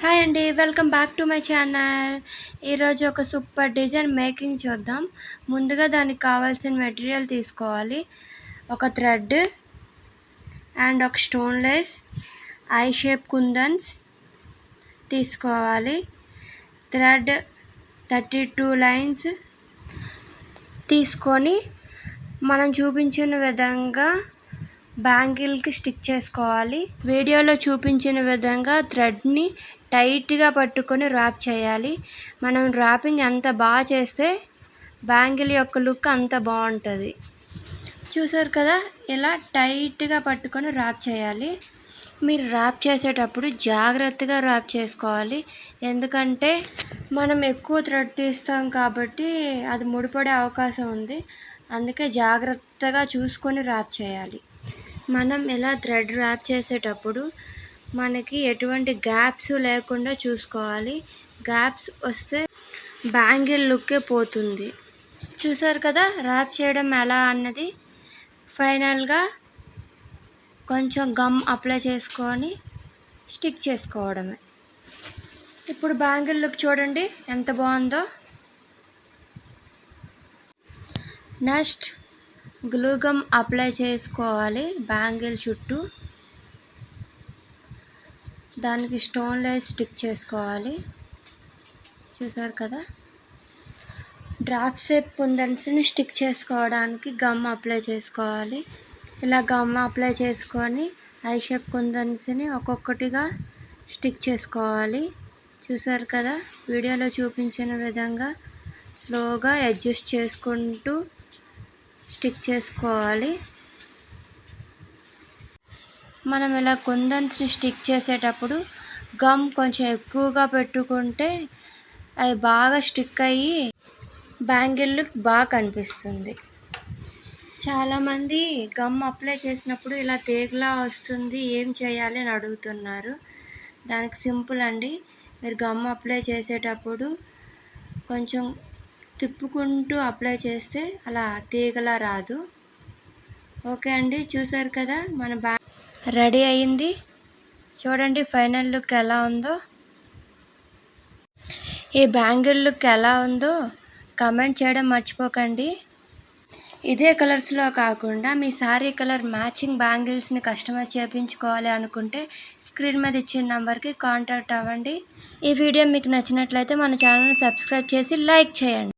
Hi అండి, welcome back to my channel. ఈరోజు ఒక సూపర్ డిజైన్ మేకింగ్ చూద్దాం. ముందుగా దానికి కావాల్సిన మెటీరియల్ తీసుకోవాలి. ఒక థ్రెడ్ అండ్ ఒక స్టోన్ లేస్, ఐ షేప్ కుందన్స్ తీసుకోవాలి. థ్రెడ్ 32 లైన్స్ తీసుకొని మనం చూపించిన విధంగా బ్యాంగిల్కి స్టిక్ చేసుకోవాలి. వీడియోలో చూపించిన విధంగా థ్రెడ్ని టైట్గా పట్టుకొని ర్యాప్ చేయాలి. మనం ర్యాపింగ్ ఎంత బాగా చేస్తే బ్యాంగిల్ యొక్క లుక్ అంత బాగుంటుంది. చూసారు కదా, ఇలా టైట్గా పట్టుకొని ర్యాప్ చేయాలి. మీరు ర్యాప్ చేసేటప్పుడు జాగ్రత్తగా ర్యాప్ చేసుకోవాలి. ఎందుకంటే మనం ఎక్కువ థ్రెడ్ తీస్తాం కాబట్టి అది ముడిపడే అవకాశం ఉంది. అందుకే జాగ్రత్తగా చూసుకొని ర్యాప్ చేయాలి. మనం ఇలా థ్రెడ్ ర్యాప్ చేసేటప్పుడు మనకి ఎటువంటి గ్యాప్స్ లేకుండా చూసుకోవాలి. గ్యాప్స్ వస్తే బ్యాంగిల్ లుక్కే పోతుంది. చూసారు కదా ర్యాప్ చేయడం ఎలా అన్నది. ఫైనల్గా కొంచెం గమ్ అప్లై చేసుకొని స్టిక్ చేసుకోవడమే. ఇప్పుడు బ్యాంగిల్ లుక్ చూడండి ఎంత బాగుందో. నెక్స్ట్ గ్లూ గమ్ అప్లై చేసుకోవాలి బ్యాంగిల్ చుట్టూ. దానికి స్టోన్ లేస్ స్టిక్ చేసుకోవాలి. చూసారు కదా, డ్రాప్ షేప్ కుందన్స్ని స్టిక్ చేసుకోవడానికి గమ్ అప్లై చేసుకోవాలి. ఇలా గమ్ అప్లై చేసుకొని ఐ షేప్ కుందన్స్ని ఒక్కొక్కటిగా స్టిక్ చేసుకోవాలి. చూసారు కదా, వీడియోలో చూపించిన విధంగా స్లోగా అడ్జస్ట్ చేసుకుంటూ స్టిక్ చేసుకోవాలి. మనం ఇలా కుందన్స్ని స్టిక్ చేసేటప్పుడు గమ్ కొంచెం ఎక్కువగా పెట్టుకుంటే అవి బాగా స్టిక్ అయ్యి బ్యాంగిల్ లుక్ బాగా కనిపిస్తుంది. చాలామంది గమ్ అప్లై చేసినప్పుడు ఇలా తీగలా వస్తుంది, ఏం చేయాలి అని అడుగుతున్నారు. దానికి సింపుల్ అండి. మీరు గమ్ అప్లై చేసేటప్పుడు కొంచెం తిప్పుకుంటూ అప్లై చేస్తే అలా తీగలా రాదు. ఓకే అండి, చూసారు కదా మన రెడీ అయ్యింది. చూడండి ఫైనల్ లుక్ ఎలా ఉందో. ఈ బ్యాంగిల్ లుక్ ఎలా ఉందో కమెంట్ చేయడం మర్చిపోకండి. ఇదే కలర్స్లో కాకుండా మీ శారీ కలర్ మ్యాచింగ్ బ్యాంగిల్స్ని కస్టమైజ్ చేయించుకోవాలి అనుకుంటే స్క్రీన్ మీద ఇచ్చిన నెంబర్కి కాంటాక్ట్ అవ్వండి. ఈ వీడియో మీకు నచ్చినట్లయితే మన ఛానల్ని సబ్స్క్రైబ్ చేసి లైక్ చేయండి.